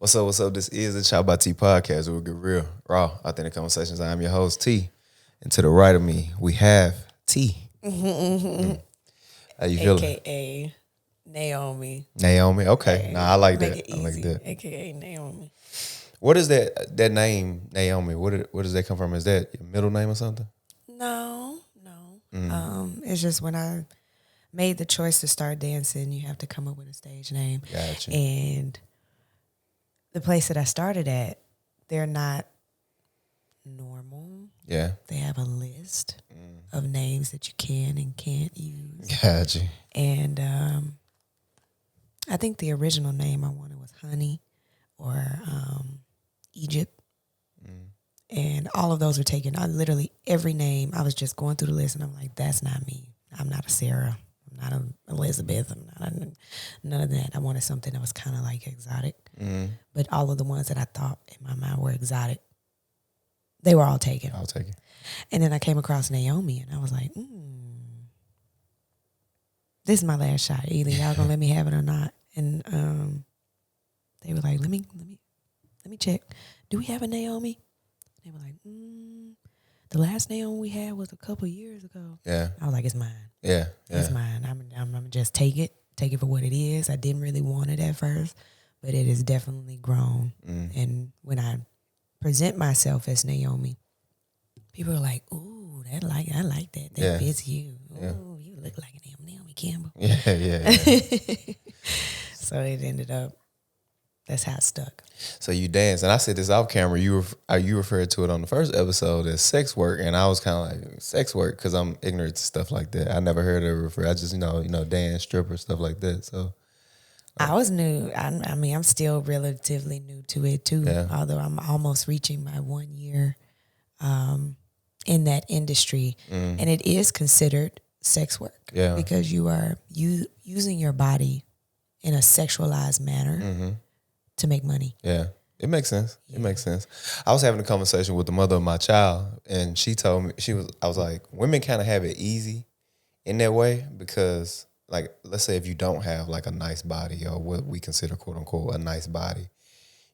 What's up? What's up? This is the ChoppedByT podcast. We'll get real, raw, authentic conversations. I'm your host, T. And to the right of me, we have T. How you feeling? AKA Naomi. Naomi. Okay. Nah, I like Make that. it I like easy. that. AKA Naomi. What is that name, Naomi? Where does that come from? Is that your middle name or something? No. It's just when I made the choice to start dancing, you have to come up with a stage name. Gotcha. And the place that I started at, they're not normal. Yeah. They have a list of names that you can and can't use. Gotcha. And I think the original name I wanted was Honey or Egypt. And all of those were taken. I literally, every name, I was just going through the list and I'm like, that's not me. I'm not a Sarah. I'm not an Elizabeth. I'm not none of that. I wanted something that was kind of like exotic. But all of the ones that I thought in my mind were exotic, they were all taken. I'll take it. And then I came across Naomi and I was like, this is my last shot. Either y'all gonna let me have it or not. And they were like, let me check. Do we have a Naomi? They were like, the last Naomi we had was a couple years ago. Yeah. I was like, it's mine. Yeah. It's mine. I'm gonna just take it for what it is. I didn't really want it at first, but it has definitely grown. And when I present myself as Naomi, people are like, ooh, I like that. That fits you. Ooh, you look like Naomi Campbell. Yeah. So it ended up, that's how it stuck. So you dance, and I said this off camera. You referred to it on the first episode as sex work, and I was kind of like, sex work, because I'm ignorant to stuff like that. I never heard it referred. I just dance, stripper, stuff like that. So I was new. I mean, I'm still relatively new to it too. Yeah. Although I'm almost reaching my 1 year in that industry, and it is considered sex work. Yeah. Because you are using your body in a sexualized manner to make money. yeah, it makes sense. It makes sense. I was having a conversation with the mother of my child, and she told me, I was like, women kind of have it easy in that way because, like, let's say if you don't have like a nice body or what we consider quote unquote a nice body,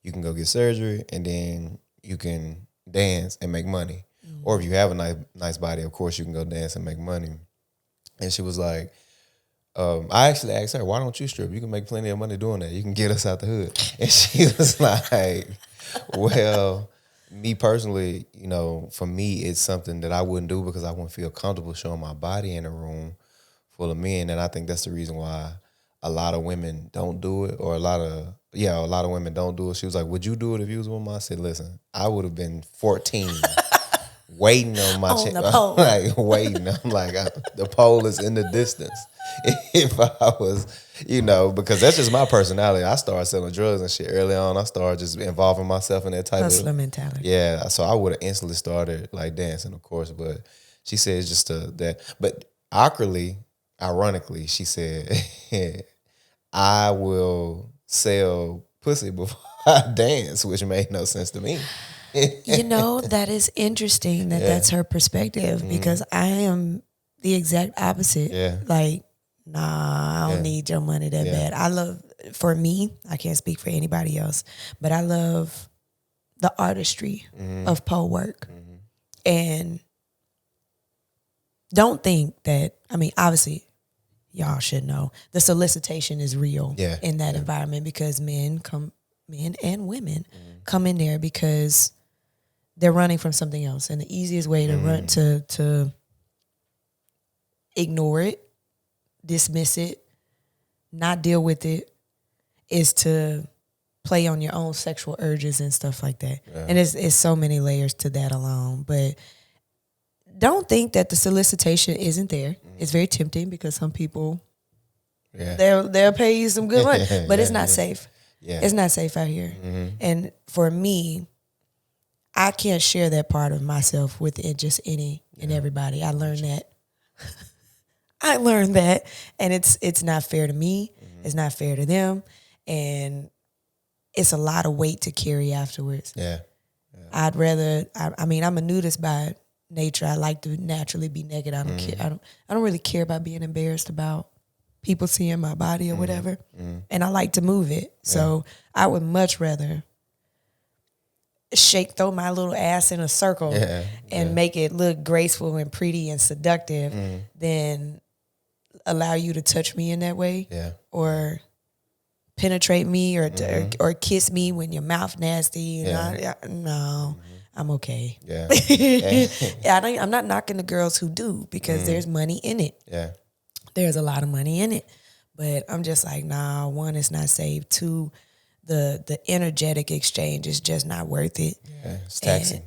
you can go get surgery and then you can dance and make money. Or if you have a nice body, of course you can go dance and make money. And she was like, I actually asked her, why don't you strip? You can make plenty of money doing that. You can get us out the hood. And she was like, well, me personally, for me, it's something that I wouldn't do because I wouldn't feel comfortable showing my body in a room full of men. And I think that's the reason why a lot of women don't do it, or a lot of women don't do it. She was like, would you do it if you was a woman? I said, listen, I would have been 14 waiting on my On the pole. like waiting. I'm like, the pole is in the distance. If I was, because that's just my personality. I started selling drugs and shit early on. I started just involving myself in that type Hustler of mentality. Yeah, so I would have instantly started like dancing, of course. But she said it's just that. But ironically, she said, I will sell pussy before I dance, which made no sense to me. That is interesting that's her perspective, because I am the exact opposite. Yeah. Like, nah, I don't need your money that bad. For me, I can't speak for anybody else, but I love the artistry of pole work. And don't think that, obviously, y'all should know, the solicitation is real in that environment, because men and women come in there because they're running from something else. And the easiest way to run to ignore it, dismiss it, not deal with it, is to play on your own sexual urges and stuff like that. Yeah. And it's so many layers to that alone. But don't think that the solicitation isn't there. It's very tempting because some people, they'll pay you some good money, but it's not safe. Yeah. It's not safe out here. And for me, I can't share that part of myself with just any and everybody. I learned that. And it's not fair to me. It's not fair to them. And it's a lot of weight to carry afterwards. I'd rather, I'm a nudist by nature. I like to naturally be naked. I don't care. I don't really care about being embarrassed about people seeing my body or whatever. And I like to move it. So I would much rather throw my little ass in a circle and make it look graceful and pretty and seductive than allow you to touch me in that way or penetrate me or kiss me when your mouth nasty. No, I'm okay. I'm not knocking the girls who do because there's money in it. Yeah. There's a lot of money in it. But I'm just like, nah, one, it's not safe. Two, the energetic exchange is just not worth it. Yeah, it's taxing. And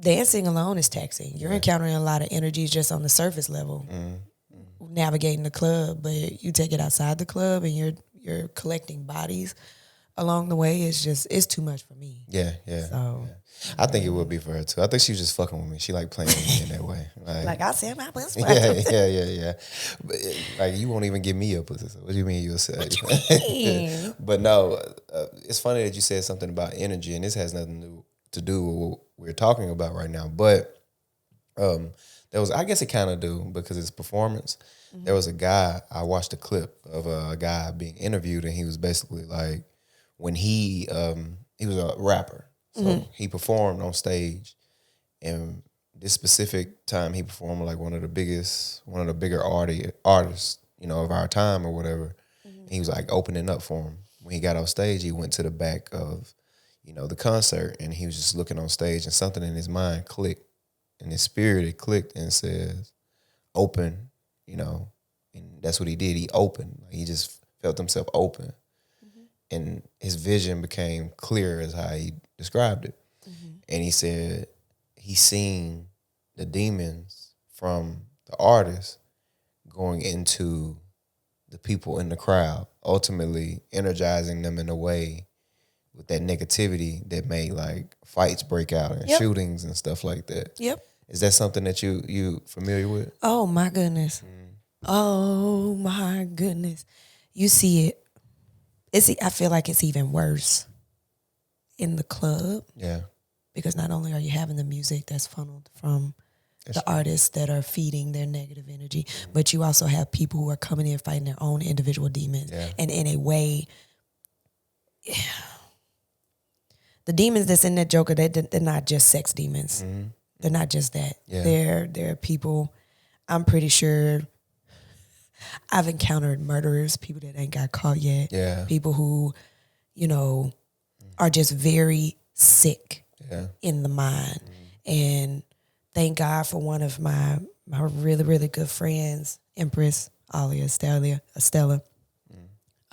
dancing alone is taxing. You're encountering a lot of energies just on the surface level, navigating the club. But you take it outside the club and you're collecting bodies along the way. It's too much for me. Yeah. So I think it would be for her too. I think she was just fucking with me. She like playing with me in that way. Like I said, my pussy. Yeah. But like you won't even give me your pussy. So what do you mean you'll say? But no, it's funny that you said something about energy, and this has nothing to do with what we're talking about right now. But I guess it kind of do because it's performance. There was a guy, I watched a clip of a guy being interviewed, and he was basically like, when he was a rapper. So he performed on stage, and this specific time he performed like one of the bigger artists, of our time or whatever. He was like opening up for him. When he got off stage, he went to the back of, the concert, and he was just looking on stage, and something in his mind clicked, in his spirit it clicked and says, "Open," and that's what he did. He opened. Like, he just felt himself open. And his vision became clear as how he described it. And he said he seen the demons from the artist going into the people in the crowd, ultimately energizing them in a way with that negativity that made like fights break out and shootings and stuff like that. Yep. Is that something that you familiar with? Oh my goodness. Oh my goodness. You see it. I feel like it's even worse in the club. Yeah. Because not only are you having the music that's funneled from the artists that are feeding their negative energy, but you also have people who are coming in fighting their own individual demons. And in a way, the demons that's in that Joker, they're not just sex demons. They're not just that. They're people, I'm pretty sure, I've encountered murderers, people that ain't got caught yet. People who, are just very sick in the mind. And thank God for one of my really, really good friends, Empress Alia Estella.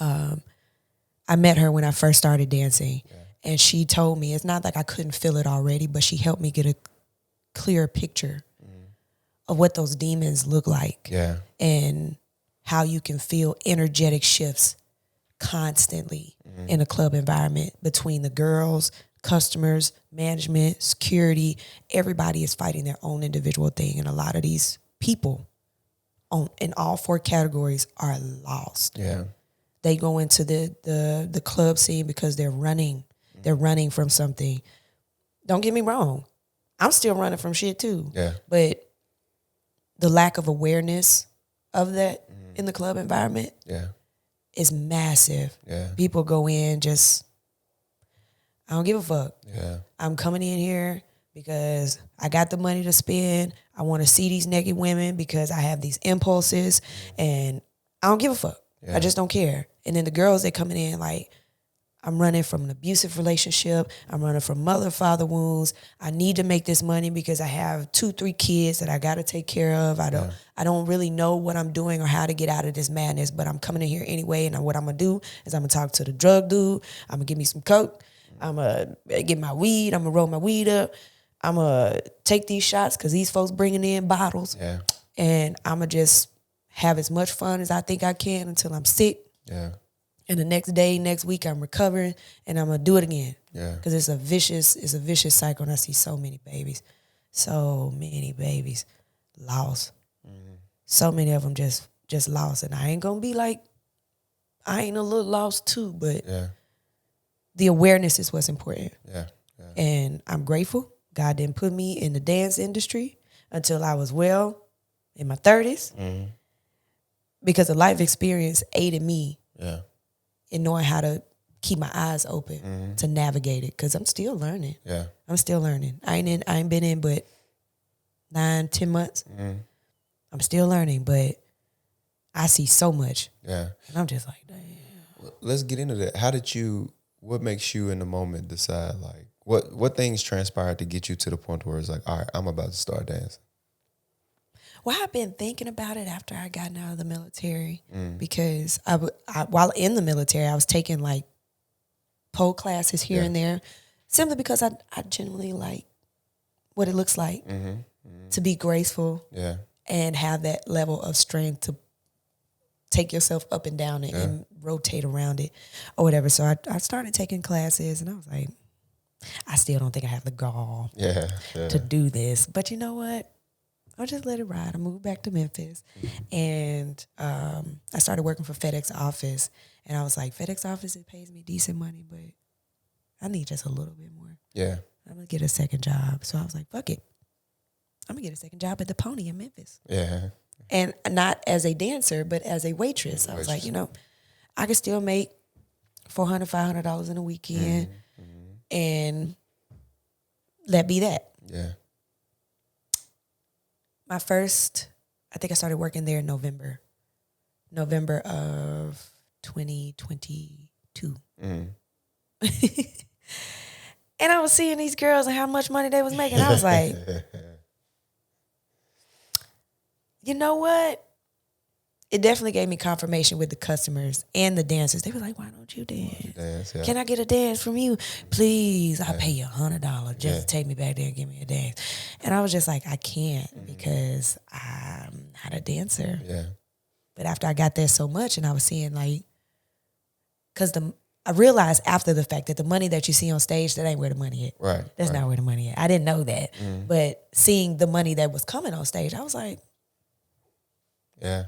I met her when I first started dancing. And she told me, it's not like I couldn't feel it already, but she helped me get a clear picture of what those demons look like. And how you can feel energetic shifts constantly in a club environment between the girls, customers, management, security. Everybody is fighting their own individual thing. And a lot of these people in all four categories are lost. They go into the club scene because they're running. They're running from something. Don't get me wrong. I'm still running from shit too. But the lack of awareness of that in the club environment is massive. People go in just, I don't give a fuck. I'm coming in here because I got the money to spend. I want to see these naked women because I have these impulses and I don't give a fuck. I just don't care. And then the girls, they coming in like, I'm running from an abusive relationship. I'm running from mother-father wounds. I need to make this money because I have 2-3 kids that I got to take care of. I don't really know what I'm doing or how to get out of this madness, but I'm coming in here anyway. And what I'm going to do is I'm going to talk to the drug dude. I'm going to give me some coke. I'm going to get my weed. I'm going to roll my weed up. I'm going to take these shots because these folks bringing in bottles. And I'm going to just have as much fun as I think I can until I'm sick. And the next day, next week, I'm recovering, and I'm gonna do it again. Because it's a vicious cycle, and I see so many babies lost. So many of them just lost, and I ain't gonna be like, I ain't a little lost too, but the awareness is what's important. And I'm grateful God didn't put me in the dance industry until I was well in my 30s. because the life experience aided me Yeah. in knowing how to keep my eyes open to navigate it. Because I'm still learning. Yeah. I'm still learning. I ain't been in but 9-10 months. I'm still learning, but I see so much. Yeah. And I'm just like, damn. Let's get into that. What makes you in the moment decide, like, what things transpired to get you to the point where it's like, all right, I'm about to start dancing? Well, I've been thinking about it after I got out of the military because while in the military, I was taking like pole classes here and there, simply because I genuinely like what it looks like to be graceful and have that level of strength to take yourself up and down it and rotate around it or whatever. So I started taking classes and I was like, I still don't think I have the gall to do this. But you know what? I'll just let it ride. I moved back to Memphis and I started working for FedEx office. And I was like, FedEx office, it pays me decent money, but I need just a little bit more. Yeah. I'm going to get a second job. So I was like, fuck it. I'm going to get a second job at the Pony in Memphis. Yeah. And not as a dancer, but as a waitress. I was like, you know, I could still make $400, $500 in a weekend and that be that. Yeah. My first, I think I started working there in November of 2022. And I was seeing these girls and how much money they was making. I was like, you know what? It definitely gave me confirmation with the customers and the dancers. They were like, why don't you dance? Can I get a dance from you? Please, I'll pay you $100 just to take me back there and give me a dance. And I was just like, I can't because I'm not a dancer. Yeah. But after I got there so much and I was seeing like, because I realized after the fact that the money that you see on stage, that ain't where the money is. Right. That's not where the money is. I didn't know that. But seeing the money that was coming on stage, I was like, yeah.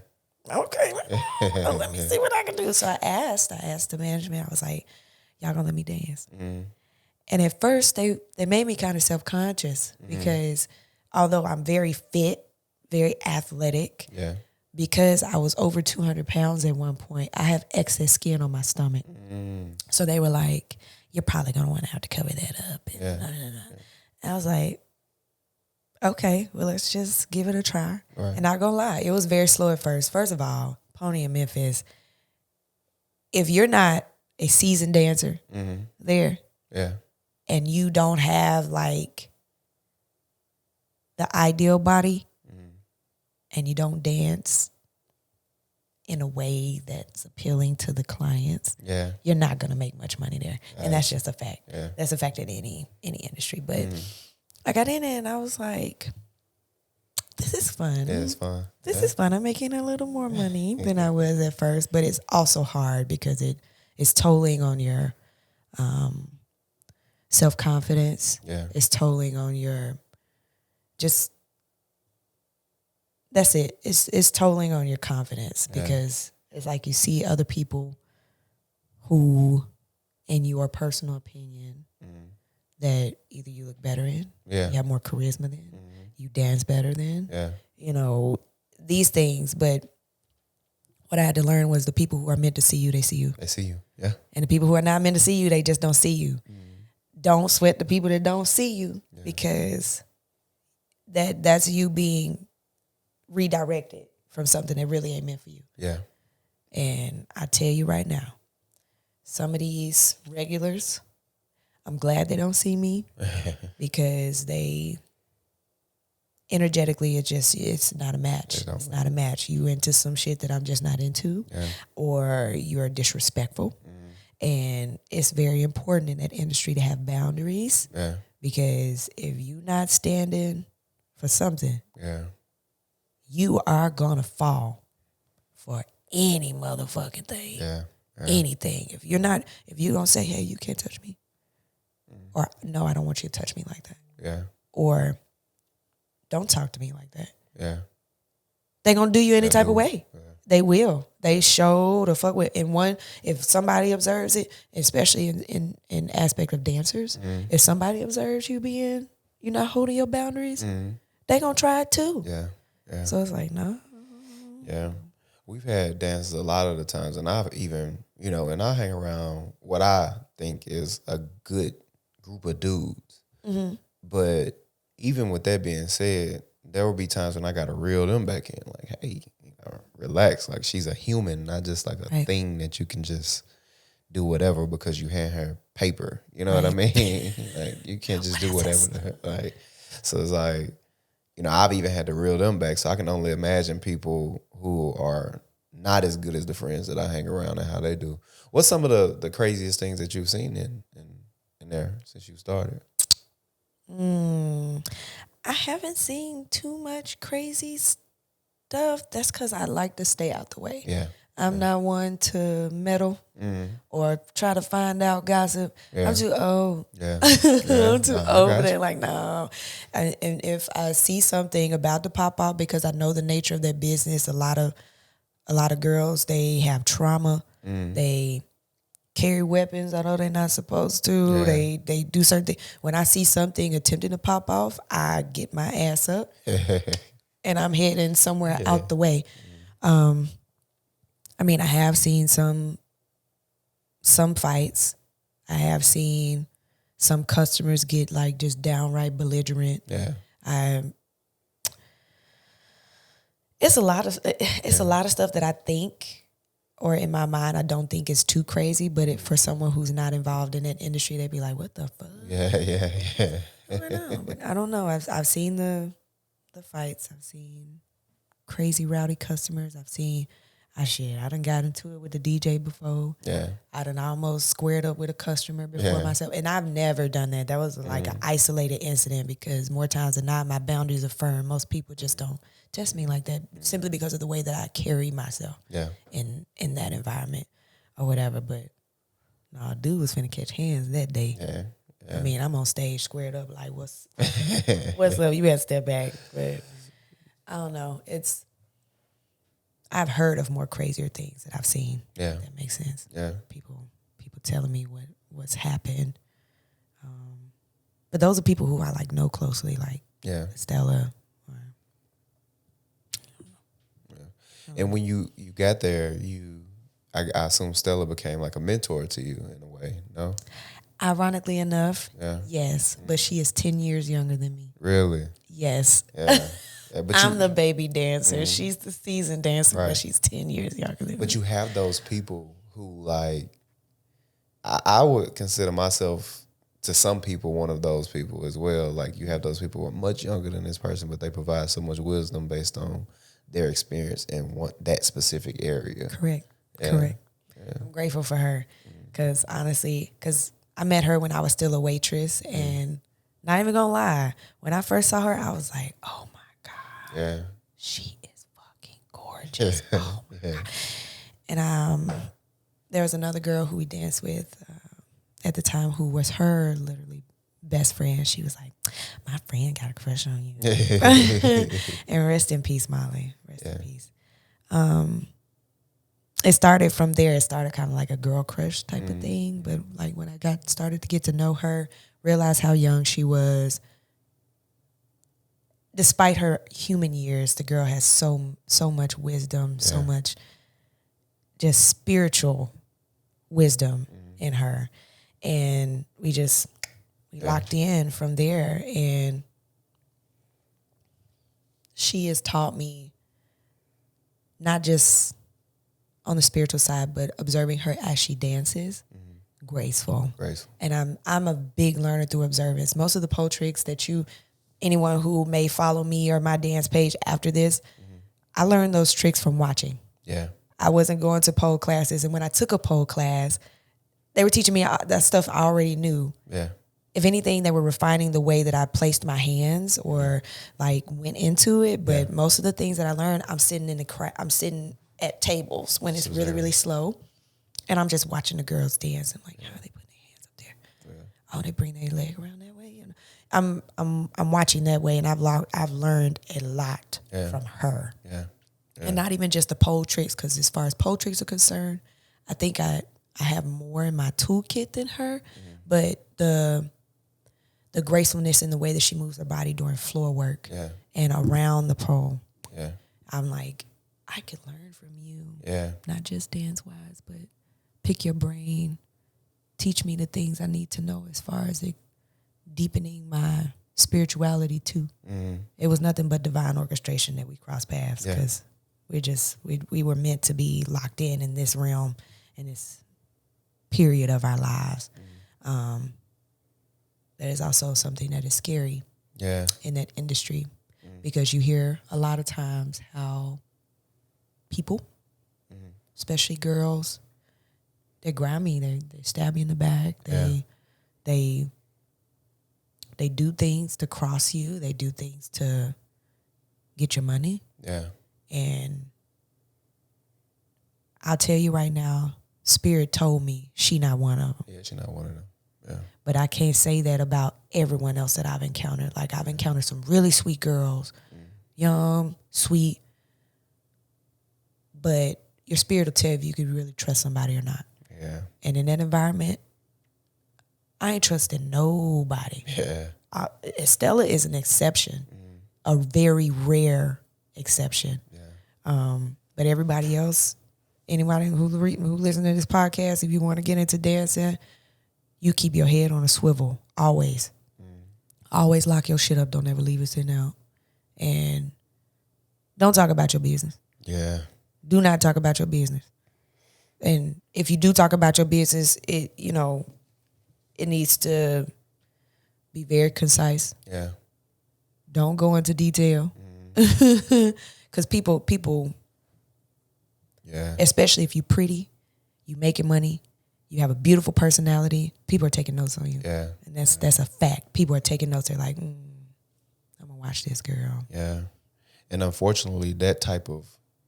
Okay, let me see what I can do. So I asked the management, I was like, y'all gonna let me dance? And at first they made me kind of self-conscious because although I'm very fit, very athletic, because I was over 200 pounds at one point, I have excess skin on my stomach. So they were like, you're probably gonna want to have to cover that up. And I was like, okay, well, let's just give it a try. Right. And not gonna lie, it was very slow at first. First of all, Pony in Memphis, if you're not a seasoned dancer there, and you don't have like the ideal body, and you don't dance in a way that's appealing to the clients, you're not gonna make much money there. And that's just a fact. That's a fact in any industry. But I got in it and I was like, this is fun. Yeah, it's fun. This is fun. I'm making a little more money than I was at first, but it's also hard because it's tolling on your self-confidence. Yeah. It's tolling on your that's it. It's tolling on your confidence because it's like you see other people who, in your personal opinion, that either you look better in, you have more charisma than, you dance better than, you know, these things. But what I had to learn was the people who are meant to see you, they see you. They see you, yeah. And the people who are not meant to see you, they just don't see you. Don't sweat the people that don't see you because that's you being redirected from something that really ain't meant for you. Yeah. And I tell you right now, some of these regulars, I'm glad they don't see me because they energetically it's not a match. It's not a match. You into some shit that I'm just not into, or you're disrespectful. And it's very important in that industry to have boundaries because if you're not standing for something, you are gonna fall for any motherfucking thing. Anything. If you don't say, hey, you can't touch me. Or no, I don't want you to touch me like that. Or don't talk to me like that. They're gonna do you any type of way. They will. They show the fuck with. And if somebody observes it, especially in aspect of dancers, if somebody observes you being, you're not holding your boundaries, they gonna try it too. So it's like, no. we've had dances a lot of the times, and I've even, and I hang around what I think is a good group of dudes. Mm-hmm. But even with that being said, there will be times when I got to reel them back in. Like, hey, relax. Like, she's a human, not just like a thing that you can just do whatever because you hand her paper. You know what I mean? Like, you can't just do whatever. Like, so it's like, I've even had to reel them back. So I can only imagine people who are not as good as the friends that I hang around and how they do. What's some of the craziest things that you've seen in there since you started? I haven't seen too much crazy stuff. That's because I like to stay out the way. Yeah. I'm not one to meddle or try to find out gossip. Yeah. I'm too old. Yeah. I'm too old for that. Like, no. And if I see something about to pop out, because I know the nature of that business, a lot of girls, they have trauma. They carry weapons. I know they're not supposed to. Yeah. They do certain things. When I see something attempting to pop off, I get my ass up and I'm heading somewhere out the way. I mean, I have seen some fights. I have seen some customers get like just downright belligerent. Yeah. It's a lot of stuff that I think, or in my mind, I don't think is too crazy. But for someone who's not involved in that industry, they'd be like, "What the fuck?" Yeah. I don't know. I've seen the fights. I've seen crazy rowdy customers. I've seen. I done got into it with the DJ before. Yeah. I done almost squared up with a customer before myself. And I've never done that. That was like an isolated incident because more times than not, my boundaries are firm. Most people just don't test me like that simply because of the way that I carry myself in that environment or whatever. But no, dude was finna catch hands that day. Yeah. I mean, I'm on stage squared up like, what's up? You better step back. But I don't know. I've heard of more crazier things that I've seen. Yeah. That makes sense. Yeah. People telling me what's happened. But those are people who I like know closely, like Stella. And when you got there, I assume Stella became like a mentor to you in a way, no? Ironically enough, yes. But she is 10 years younger than me. Really? Yes. Yeah. But I'm the baby dancer. She's the seasoned dancer, but she's 10 years younger than me. But you have those people who, like, I would consider myself, to some people, one of those people as well. Like, you have those people who are much younger than this person, but they provide so much wisdom based on their experience in that specific area. Correct. Yeah. Correct. Yeah. I'm grateful for her because, honestly, I met her when I was still a waitress, and not even gonna lie, when I first saw her, I was like, oh my God. Yeah. She is fucking gorgeous. Oh my God. And there was another girl who we danced with at the time who was her literally best friend. She was like, my friend got a crush on you. And rest in peace, Molly. Rest in peace. It started from there. It started kind of like a girl crush type of thing. But like when I started to get to know her, realized how young she was. Despite her human years, the girl has so much wisdom, so much just spiritual wisdom in her. And we locked in from there. And she has taught me not just on the spiritual side, but observing her as she dances, graceful. And I'm a big learner through observance. Most of the pole tricks that anyone who may follow me or my dance page after this, I learned those tricks from watching. Yeah. I wasn't going to pole classes. And when I took a pole class, they were teaching me that stuff I already knew. Yeah. If anything, they were refining the way that I placed my hands or like went into it. But most of the things that I learned, I'm sitting at tables when it's really, really slow. And I'm just watching the girls dance. I'm like, how are they putting their hands up there? Yeah. Oh, they bring their leg around that way. You know? I'm watching that way, and I've learned a lot from her. Yeah. And not even just the pole tricks, because as far as pole tricks are concerned, I think I have more in my toolkit than her. But the gracefulness in the way that she moves her body during floor work and around the pole, I'm like, I could learn from you. Yeah. Not just dance-wise, but pick your brain. Teach me the things I need to know as far as it deepening my spirituality too. It was nothing but divine orchestration that we crossed paths because we were meant to be locked in this realm in this period of our lives. That is also something that is scary in that industry because you hear a lot of times how people, especially girls, they're grimy, they stab you in the back, they do things to cross you, they do things to get your money. Yeah. And I'll tell you right now, Spirit told me she not one of them. Yeah, she not one of them. Yeah. But I can't say that about everyone else that I've encountered. Like, I've encountered some really sweet girls, young, sweet, but your spirit will tell if you could really trust somebody or not. Yeah. And in that environment, I ain't trusting nobody. Yeah. Estella is an exception, a very rare exception. Yeah. But everybody else, anybody who listens to this podcast, if you want to get into dancing, you keep your head on a swivel, always. Always lock your shit up. Don't ever leave it sitting out. And don't talk about your business. Yeah. Do not talk about your business. And if you do talk about your business, it needs to be very concise. Yeah. Don't go into detail. Because people, especially if you're pretty, you making money, you have a beautiful personality, people are taking notes on you. Yeah. And that's a fact. People are taking notes. They're like, I'm going to watch this girl. Yeah. And unfortunately, that type of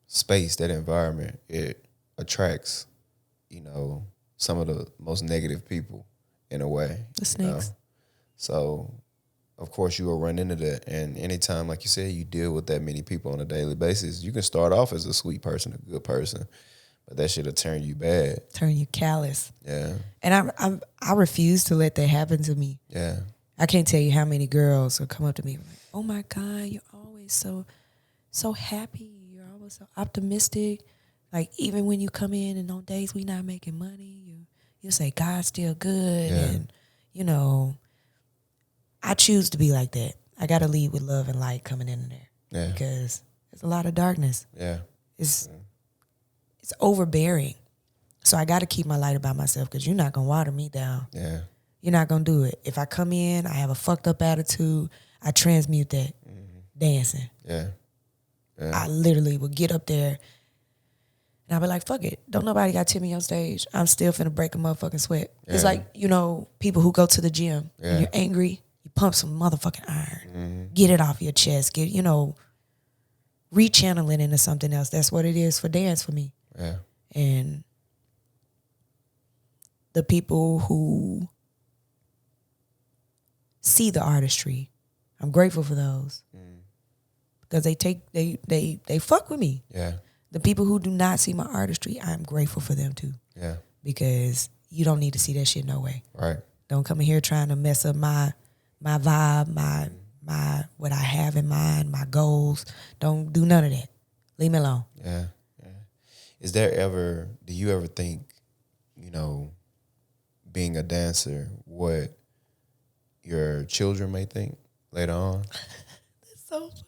space, that environment, it attracts, some of the most negative people in a way. The snakes. So, of course, you will run into that. And anytime, like you said, you deal with that many people on a daily basis, you can start off as a sweet person, a good person, but that shit will turn you bad. Turn you callous. Yeah. And I refuse to let that happen to me. Yeah. I can't tell you how many girls will come up to me like, oh my God, you're always so happy. You're always so optimistic. Like, even when you come in and on days we not making money, you say God's still good. Yeah. And, I choose to be like that. I got to lead with love and light coming in there. Yeah. Because there's a lot of darkness. Yeah. It's overbearing. So I got to keep my light about myself because you're not going to water me down. Yeah. You're not going to do it. If I come in, I have a fucked up attitude, I transmute that dancing. Yeah. I literally will get up there and I'll be like, fuck it. Don't nobody got Timmy on stage. I'm still finna break a motherfucking sweat. Yeah. It's like, people who go to the gym and you're angry, you pump some motherfucking iron. Get it off your chest. Rechannel it into something else. That's what it is for dance for me. Yeah. And the people who see the artistry, I'm grateful for those. Because they fuck with me. Yeah. The people who do not see my artistry, I'm grateful for them too. Yeah. Because you don't need to see that shit no way. Right. Don't come in here trying to mess up my vibe, my what I have in mind, my goals. Don't do none of that. Leave me alone. Yeah. Do you ever think, being a dancer, what your children may think later on? That's so funny.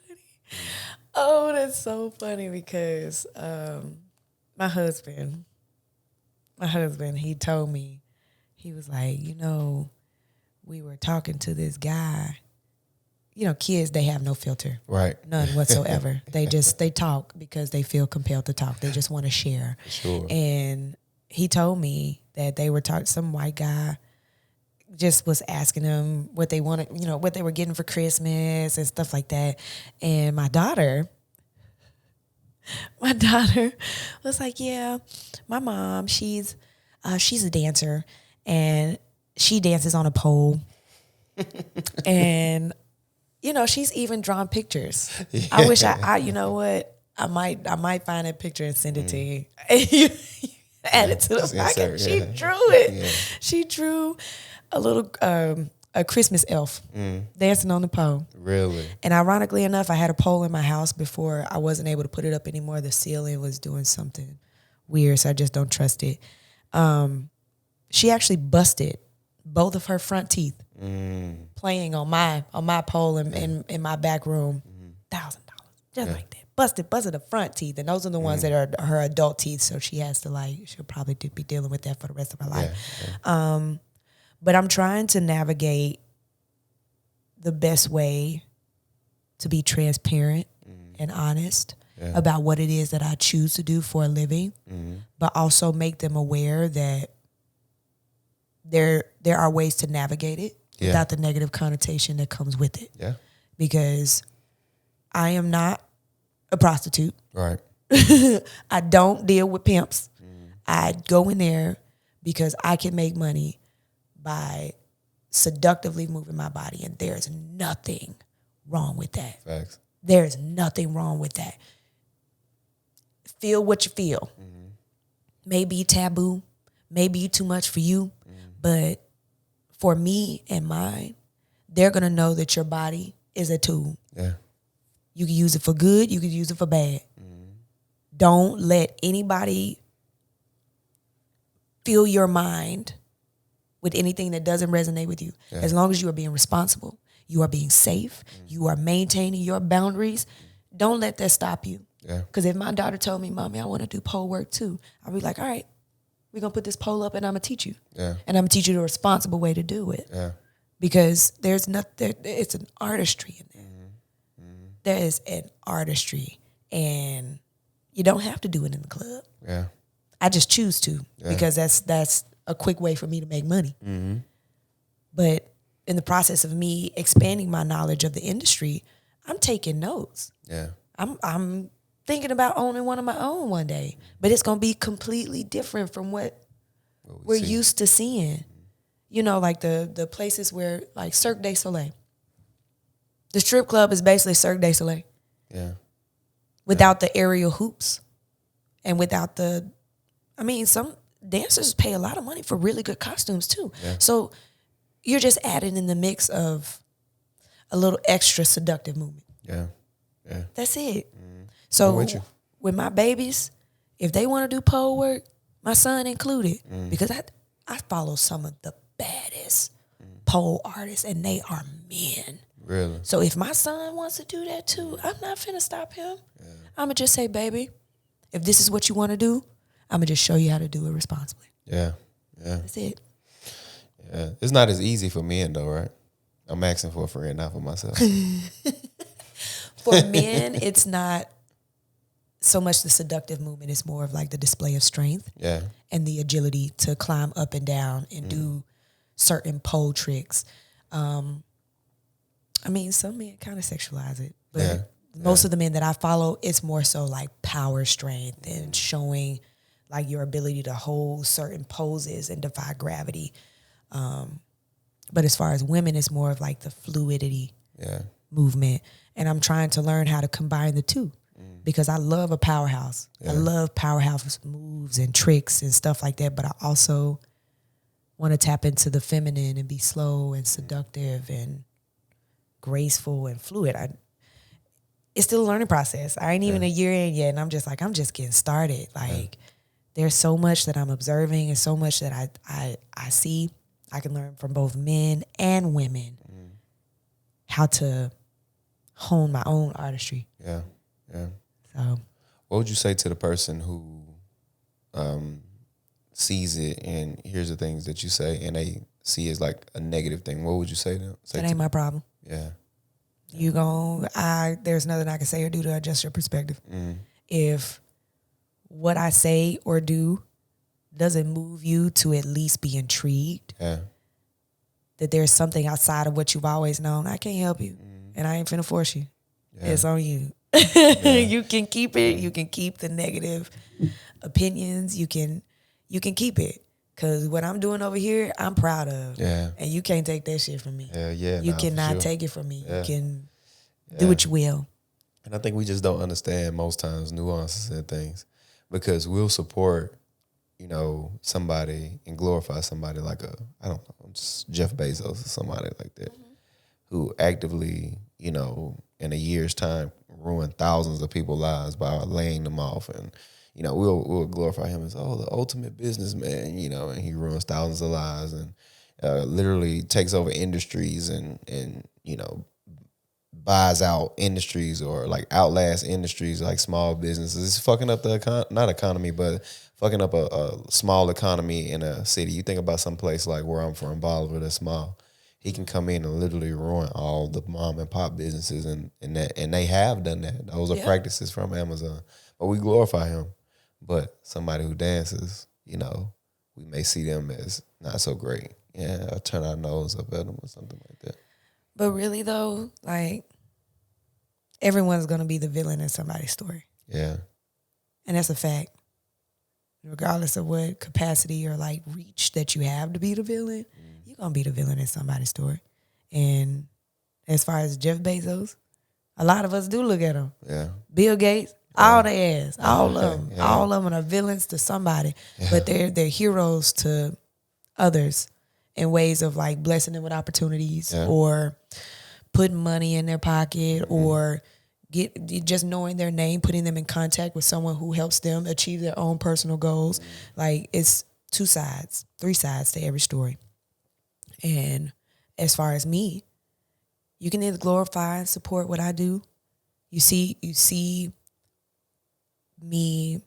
Oh, that's so funny because my husband, he told me, he was like, we were talking to this guy. Kids, they have no filter. Right. None whatsoever. They talk because they feel compelled to talk. They just want to share. Sure. And he told me that they were talking, some white guy just was asking them what they wanted, what they were getting for Christmas and stuff like that. And my daughter was like, yeah, my mom, she's a dancer and she dances on a pole. And, she's even drawn pictures. Yeah. I wish I you know what? I might find that picture and send it to you. Add it to the pocket. She drew it. Yeah. She drew a little a Christmas elf dancing on the pole. Really? And ironically enough, I had a pole in my house before I wasn't able to put it up anymore. The ceiling was doing something weird, so I just don't trust it. She actually busted both of her front teeth playing on my pole in my back room. $1,000, just like that. Busted the front teeth, and those are the ones that are her adult teeth. So she has to she'll probably be dealing with that for the rest of her life. Yeah. But I'm trying to navigate the best way to be transparent and honest about what it is that I choose to do for a living, but also make them aware that there are ways to navigate it without the negative connotation that comes with it. Yeah. Because I am not a prostitute. Right. I don't deal with pimps. I go in there because I can make money by seductively moving my body, and there's nothing wrong with that. Facts. There's nothing wrong with that. Feel what you feel. May be taboo, may be too much for you, but for me and mine, they're gonna know that your body is a tool. Yeah. You can use it for good, you can use it for bad. Don't let anybody fill your mind with anything that doesn't resonate with you. Yeah. As long as you are being responsible, you are being safe, you are maintaining your boundaries, don't let that stop you. Because if my daughter told me, Mommy, I want to do pole work too, I'll be like, all right, we're going to put this pole up and I'm going to teach you. Yeah. And I'm going to teach you the responsible way to do it. Yeah. Because it's an artistry in there. There is an artistry, and you don't have to do it in the club. Yeah. I just choose to because that's a quick way for me to make money. But in the process of me expanding my knowledge of the industry, I'm taking notes. Yeah. I'm thinking about owning one of my own one day, but it's going to be completely different from what we're used to seeing. You know, like the places where, like Cirque du Soleil. The strip club is basically Cirque du Soleil. Yeah. Without the aerial hoops and without some dancers pay a lot of money for really good costumes too. Yeah. So you're just adding in the mix of a little extra seductive movement. Yeah. Yeah. That's it. So with my babies, if they want to do pole work, my son included, because I follow some of the baddest pole artists, and they are men. Really? So if my son wants to do that too, I'm not finna stop him. Yeah. I'm going to just say, baby, if this is what you want to do, I'm going to just show you how to do it responsibly. Yeah. Yeah. That's it. Yeah. It's not as easy for men though, right? I'm asking for a friend, not for myself. For men, it's not so much the seductive movement. It's more of like the display of strength and the agility to climb up and down and do certain pole tricks. Some men kind of sexualize it, but most of the men that I follow, it's more so like power strength and showing like your ability to hold certain poses and defy gravity. But as far as women, it's more of like the fluidity movement. And I'm trying to learn how to combine the two because I love a powerhouse. Yeah. I love powerhouse moves and tricks and stuff like that, but I also want to tap into the feminine and be slow and seductive and graceful and fluid. It's still a learning process. I ain't even a year in yet, and I'm just getting started. Like, there's so much that I'm observing and so much that I see. I can learn from both men and women how to hone my own artistry. Yeah, yeah. So, what would you say to the person who sees it and hears the things that you say and they see it as like a negative thing? What would you say to them? That ain't my problem. Yeah. There's nothing I can say or do to adjust your perspective. If what I say or do doesn't move you to at least be intrigued, that there's something outside of what you've always known, I can't help you. And I ain't finna force you. Yeah. It's on you. You can keep it. You can keep the negative opinions. You can keep it. Because what I'm doing over here, I'm proud of. Yeah. And you can't take that shit from me. Yeah. You cannot take it from me. Yeah. You can do what you will. And I think we just don't understand most times nuances and things because we'll support you know, somebody and glorify somebody like I don't know, just Jeff Bezos or somebody like that, who actively, you know, in a year's time ruin thousands of people's lives by laying them off. And, you know, we'll glorify him as, oh, the ultimate businessman, you know, and he ruins thousands of lives and literally takes over industries and, you know, buys out industries or like outlasts industries like small businesses. It's fucking up the not economy, but fucking up a small economy in a city. You think about some place like where I'm from, Bolivar, that's small. He can come in and literally ruin all the mom and pop businesses, and they have done that. Those are practices from Amazon. But we glorify him. But somebody who dances, you know, we may see them as not so great. Yeah, or turn our nose up at them or something like that. But really though, like, everyone's gonna be the villain in somebody's story. Yeah. And that's a fact. Regardless of what capacity or like reach that you have to be the villain, you're gonna be the villain in somebody's story. And as far as Jeff Bezos, a lot of us do look at him. Yeah. Bill Gates, all their ass, all of them. Yeah. All of them are villains to somebody, but they're heroes to others in ways of like blessing them with opportunities or putting money in their pocket or just knowing their name, putting them in contact with someone who helps them achieve their own personal goals. Like, it's 2 sides, 3 sides to every story. And as far as me, you can either glorify and support what I do. You see me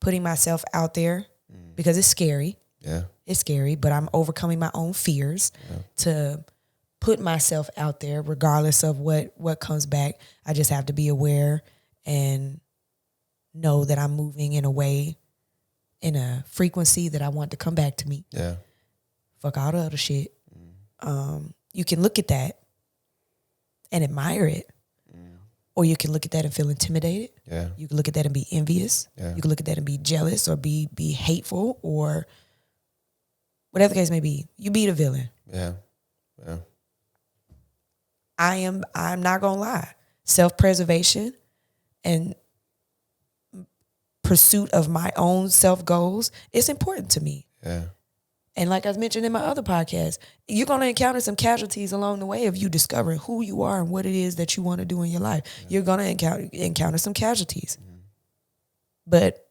putting myself out there because it's scary. Yeah. It's scary, but I'm overcoming my own fears to put myself out there regardless of what comes back. I just have to be aware and know that I'm moving in a way, in a frequency that I want to come back to me. Yeah. Fuck all the other shit. You can look at that and admire it. Or you can look at that and feel intimidated. Yeah. You can look at that and be envious. Yeah. You can look at that and be jealous or be hateful or whatever the case may be. You be the villain. Yeah. Yeah. I'm not gonna lie. Self-preservation and pursuit of my own self-goals is important to me. Yeah. And like I mentioned in my other podcast, you're going to encounter some casualties along the way of you discovering who you are and what it is that you want to do in your life. Yeah. You're going to encounter some casualties. But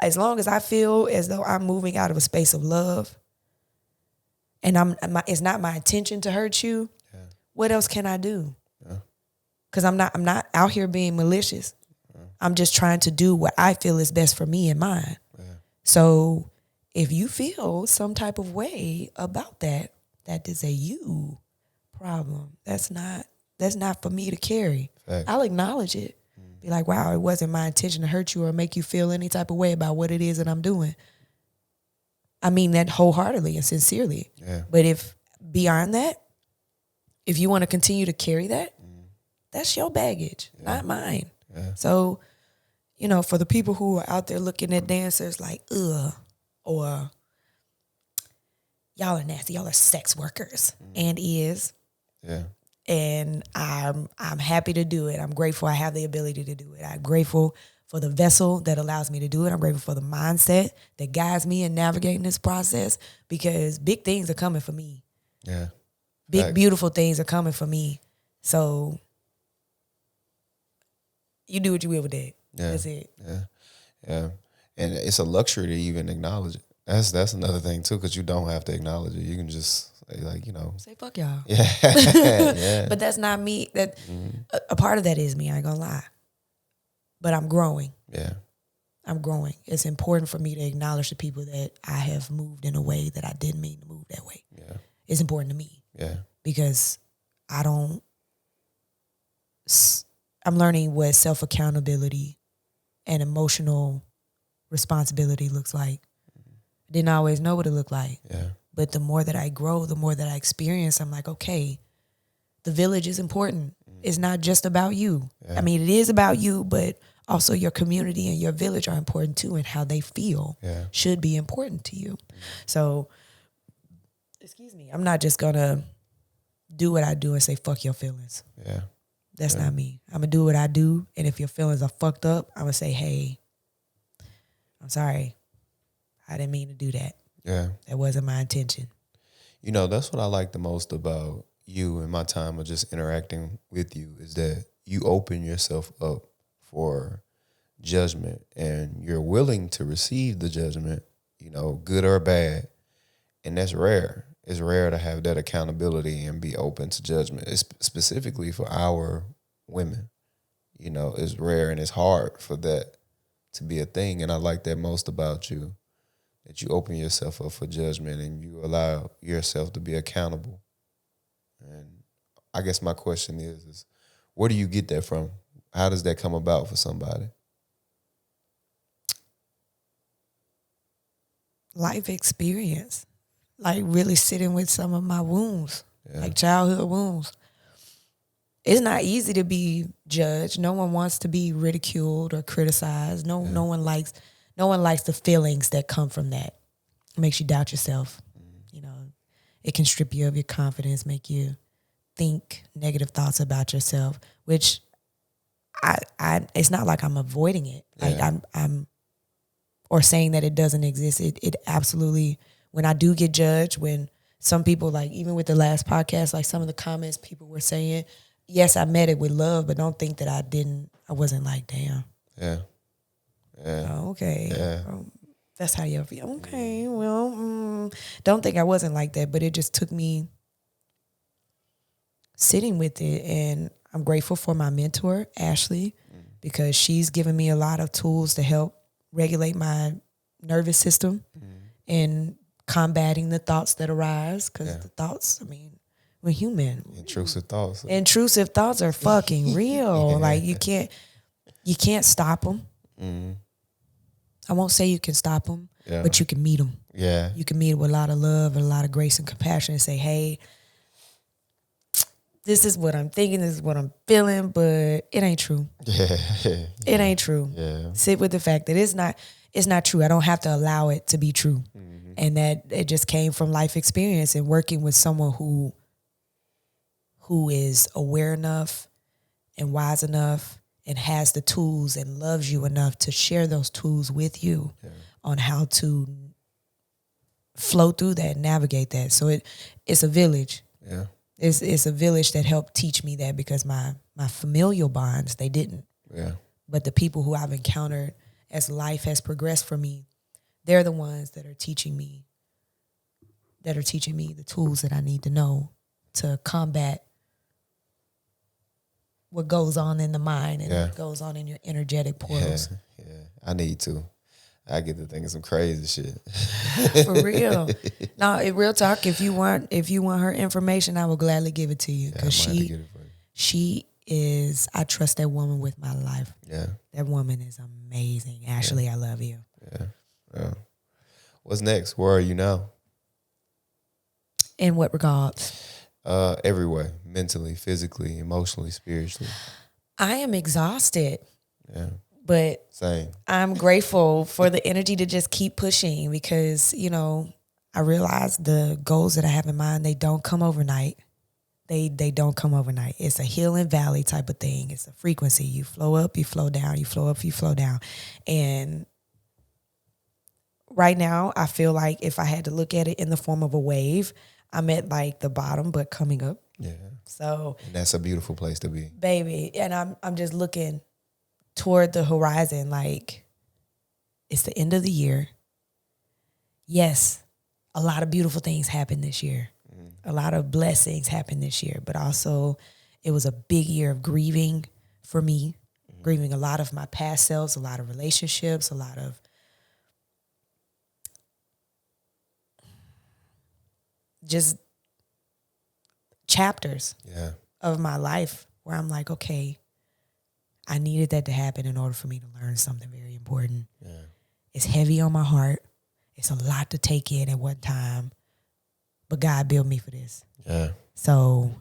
as long as I feel as though I'm moving out of a space of love and it's not my intention to hurt you, what else can I do? Because I'm not out here being malicious. I'm just trying to do what I feel is best for me and mine. So if you feel some type of way about that is a you problem. That's not for me to carry. Fact. I'll acknowledge it. Be like, wow, it wasn't my intention to hurt you or make you feel any type of way about what it is that I'm doing. I mean that wholeheartedly and sincerely. Yeah. But if beyond that, if you want to continue to carry that, that's your baggage, not mine. Yeah. So, you know, for the people who are out there looking at dancers like, ugh, or y'all are nasty, y'all are sex workers, and is. Yeah. And I'm happy to do it. I'm grateful I have the ability to do it. I'm grateful for the vessel that allows me to do it. I'm grateful for the mindset that guides me in navigating this process because big things are coming for me. Yeah. Big, beautiful things are coming for me. So you do what you will with that. Yeah. That's it. Yeah. Yeah. And it's a luxury to even acknowledge it. That's another thing too, because you don't have to acknowledge it. You can just say, like, you know, say fuck y'all. Yeah. Yeah. But that's not me. That a part of that is me. I ain't gonna lie. But I'm growing. Yeah. I'm growing. It's important for me to acknowledge the people that I have moved in a way that I didn't mean to move that way. Yeah. It's important to me. Yeah. Because I'm learning what self-accountability and emotional responsibility looks like. Didn't always know what it looked like. Yeah. But the more that I grow, the more that I experience, I'm like, okay, the village is important. It's not just about you. Yeah. I mean, it is about you, but also your community and your village are important too, and how they feel should be important to you. So, excuse me, I'm not just gonna do what I do and say, fuck your feelings. Yeah. That's not me. I'm gonna do what I do, and if your feelings are fucked up, I'm gonna say, hey, I'm sorry. I didn't mean to do that. Yeah. That wasn't my intention. You know, that's what I like the most about you and my time of just interacting with you is that you open yourself up for judgment and you're willing to receive the judgment, you know, good or bad. And that's rare. It's rare to have that accountability and be open to judgment. It's specifically for our women. You know, it's rare and it's hard for that to be a thing. And I like that most about you, that you open yourself up for judgment and you allow yourself to be accountable. And I guess my question is where do you get that from? How does that come about for somebody? Life experience. Like really sitting with some of my wounds, Yeah. like childhood wounds. It's not easy to be judged. No one wants to be ridiculed or criticized. No one likes the feelings that come from that. It makes you doubt yourself. You know, it can strip you of your confidence, make you think negative thoughts about yourself, which I it's not like I'm avoiding it. Like I'm or saying that it doesn't exist. It absolutely, when I do get judged, when some people, like even with the last podcast, like some of the comments people were saying, yes, I met it with love, but don't think that I wasn't like, damn. Yeah. Yeah. Oh, okay. Yeah. That's how you feel. Okay, well, don't think I wasn't like that, but it just took me sitting with it. And I'm grateful for my mentor, Ashley, because she's given me a lot of tools to help regulate my nervous system and combating the thoughts that arise. Because the thoughts, I mean, we're human. Intrusive thoughts. Intrusive thoughts are fucking real. Like you can't stop them. I won't say you can stop them, but you can meet them. Yeah. You can meet it with a lot of love and a lot of grace and compassion and say, hey, this is what I'm thinking, this is what I'm feeling, but it ain't true. Yeah. It ain't true. Yeah. Sit with the fact that it's not true. I don't have to allow it to be true. And that it just came from life experience and working with someone who is aware enough and wise enough and has the tools and loves you enough to share those tools with you on how to flow through that and navigate that. So it's a village. Yeah. It's a village that helped teach me that, because my familial bonds, they didn't. Yeah. But the people who I've encountered as life has progressed for me, they're the ones that are teaching me the tools that I need to know to combat what goes on in the mind and what goes on in your energetic portals. Yeah. I need to. I get to thinking some crazy shit. For real. No, real talk. If you want her information, I will gladly give it to you, because she is. I trust that woman with my life. Yeah, that woman is amazing. Ashley, I love you. Yeah. What's next? Where are you now? In what regards? Every way. Mentally, physically, emotionally, spiritually. I am exhausted. Yeah. But same. I'm grateful for the energy to just keep pushing, because, you know, I realize the goals that I have in mind, they don't come overnight. They don't come overnight. It's a hill and valley type of thing. It's a frequency. You flow up, you flow down, you flow up, you flow down. And right now, I feel like if I had to look at it in the form of a wave, I'm at like the bottom, but coming up. Yeah. So and that's a beautiful place to be. Baby. And I'm just looking toward the horizon, like it's the end of the year. Yes, a lot of beautiful things happened this year. A lot of blessings happened this year, but also it was a big year of grieving for me, grieving a lot of my past selves, a lot of relationships, a lot of just chapters of my life where I'm like, okay, I needed that to happen in order for me to learn something very important. Yeah. It's heavy on my heart. It's a lot to take in at one time. But God built me for this. Yeah. So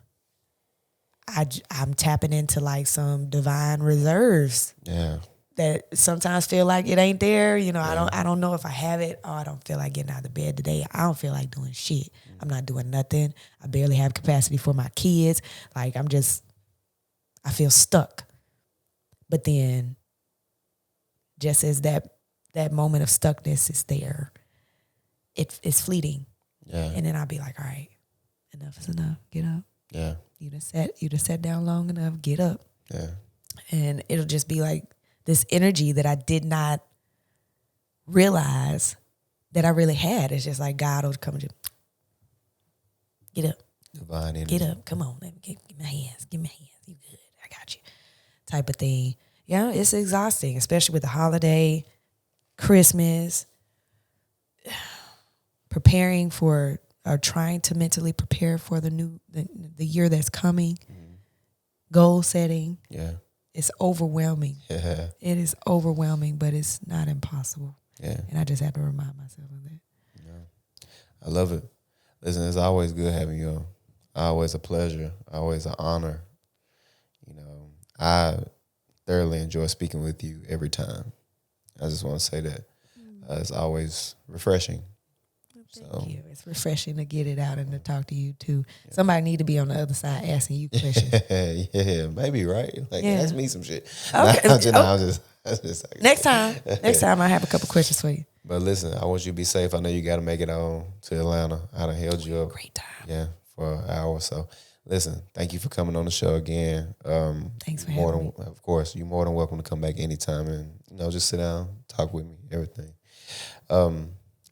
I'm tapping into like some divine reserves. Yeah. That sometimes feel like it ain't there. You know, I don't know if I have it. Oh, I don't feel like getting out of bed today. I don't feel like doing shit. I'm not doing nothing. I barely have capacity for my kids. Like I feel stuck. But then, just as that that moment of stuckness is there. It's fleeting. Yeah. And then I'll be like, all right, enough is enough. Get up. Yeah. You done sat down long enough. Get up. Yeah. And it'll just be like this energy that I did not realize that I really had. It's just like God will come to get up. Divine energy. Get up. Come on. Let me give me my hands. Give me my hands. You good. I got you. Type of thing. Yeah, it's exhausting, especially with the holiday, Christmas, preparing for or trying to mentally prepare for the year that's coming. Goal setting. Yeah. It's overwhelming. Yeah. It is overwhelming, but it's not impossible. Yeah. And I just have to remind myself of that. Yeah. I love it. Listen, it's always good having you on. Always a pleasure. Always an honor. You know, I thoroughly enjoy speaking with you every time. I just want to say that. It's always refreshing. Thank you. It's refreshing to get it out and to talk to you too. Yeah. Somebody need to be on the other side asking you questions. Yeah, maybe, right? Like, ask me some shit. Okay. I'm just like, next time I have a couple questions for you. But listen, I want you to be safe. I know you got to make it on to Atlanta. I done held you up. Great time. Yeah, for an hour or so. Listen, thank you for coming on the show again. Thanks for having me. Of course, you're more than welcome to come back anytime and, just sit down, talk with me, everything.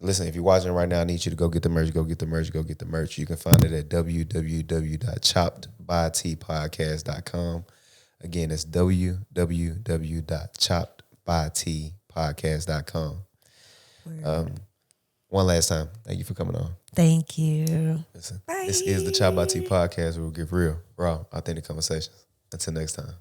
Listen, if you're watching right now, I need you to go get the merch, go get the merch, go get the merch. You can find it at www.ChoppedByTpodcast.com. Again, it's www.ChoppedByTpodcast.com. One last time, thank you for coming on. Thank you. Listen, this is the ChoppedByT podcast where we give real, raw, authentic conversations. Until next time.